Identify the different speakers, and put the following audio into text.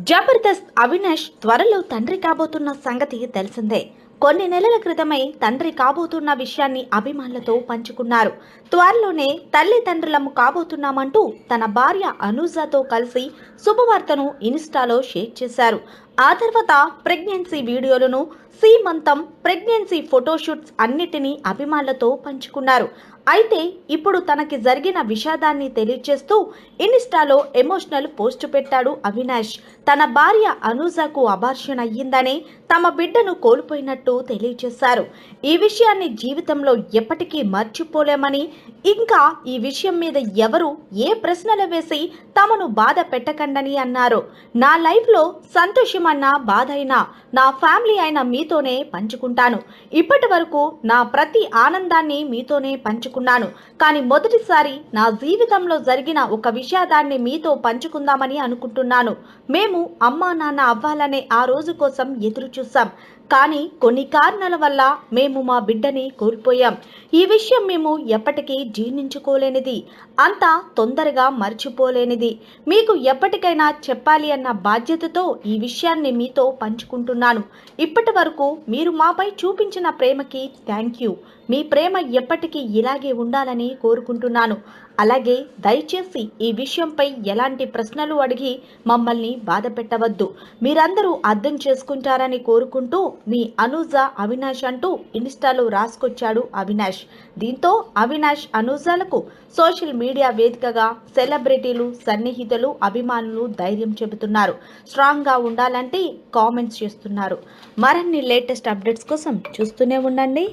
Speaker 1: జబర్దస్త్ అవినాష్ త్వరలో తండ్రి కాబోతున్న సంగతి తెలిసిందే. కొన్ని నెలల క్రితమే తండ్రి కాబోతున్న విషయాన్ని అభిమానులతో పంచుకున్నారు. త్వరలోనే తల్లిదండ్రులము కాబోతున్నామంటూ తన భార్య అనూజతో కలిసి శుభవార్తను ఇన్స్టాలో షేర్ చేశారు. ఆ తర్వాత ప్రెగ్నెన్సీ వీడియోలను, సీమంతం, ప్రెగ్నెన్సీ ఫోటోషూట్స్ అన్నిటినీ అభిమానులతో పంచుకున్నారు. అయితే ఇప్పుడు తనకి జరిగిన విషాదాన్ని తెలియజేస్తూ ఇన్స్టాలో ఎమోషనల్ పోస్ట్ పెట్టాడు అవినాష్. తన భార్య అనూజకు అబార్షన్ అయ్యిందని, తమ బిడ్డను కోల్పోయినట్టు తెలియజేశారు. ఈ విషయాన్ని జీవితంలో ఎప్పటికీ మర్చిపోలేమని, ఇంకా ఈ విషయం మీద ఎవరు ఏ ప్రశ్నలు వేసి తమను బాధ పెట్టకండని అన్నారు. నా లైఫ్లో సంతోషమన్నా బాధ అయినా నా ఫ్యామిలీ అయినా మీతోనే పంచుకుంటాను. ఇప్పటి వరకు నా ప్రతి ఆనందాన్ని మీతోనే పంచుకున్నాను. కానీ మొదటిసారి నా జీవితంలో జరిగిన ఒక విషాదాన్ని మీతో పంచుకుందామని అనుకుంటున్నాను. మేము అమ్మా నాన్న అవ్వాలనే ఆ రోజు కోసం ఎదురు చూసాం. కానీ కొన్ని కారణాల వల్ల మేము మా బిడ్డని కోల్పోయాం. ఈ విషయం మేము ఎప్పటికీ జీర్ణించుకోలేనిది, అంతా తొందరగా మర్చిపోలేనిది. మీకు ఎప్పటికైనా చెప్పాలి అన్న బాధ్యతతో ఈ విషయాన్ని మీతో పంచుకుంటున్నాను. ఇప్పటి వరకు మీరు మాపై చూపించిన ప్రేమకి థ్యాంక్ యూ. మీ ప్రేమ ఎప్పటికీ ఇలాగే ఉండాలని కోరుకుంటున్నాను. అలాగే దయచేసి ఈ విషయంపై ఎలాంటి ప్రశ్నలు అడిగి మమ్మల్ని బాధ పెట్టవద్దు. మీరందరూ అర్థం చేసుకుంటారని కోరుకుంటూ మీ అనూజ అవినాష్ అంటూ ఇన్స్టాలో రాసుకొచ్చాడు అవినాష్. దీంతో అవినాష్ అనూజలకు సోషల్ మీడియా వేదికగా సెలబ్రిటీలు, సన్నిహితులు, అభిమానులు ధైర్యం చెబుతున్నారు. స్ట్రాంగ్గా ఉండాలంటే కామెంట్స్ చేస్తున్నారు. మరిన్ని లేటెస్ట్ అప్డేట్స్ కోసం చూస్తూనే ఉండండి.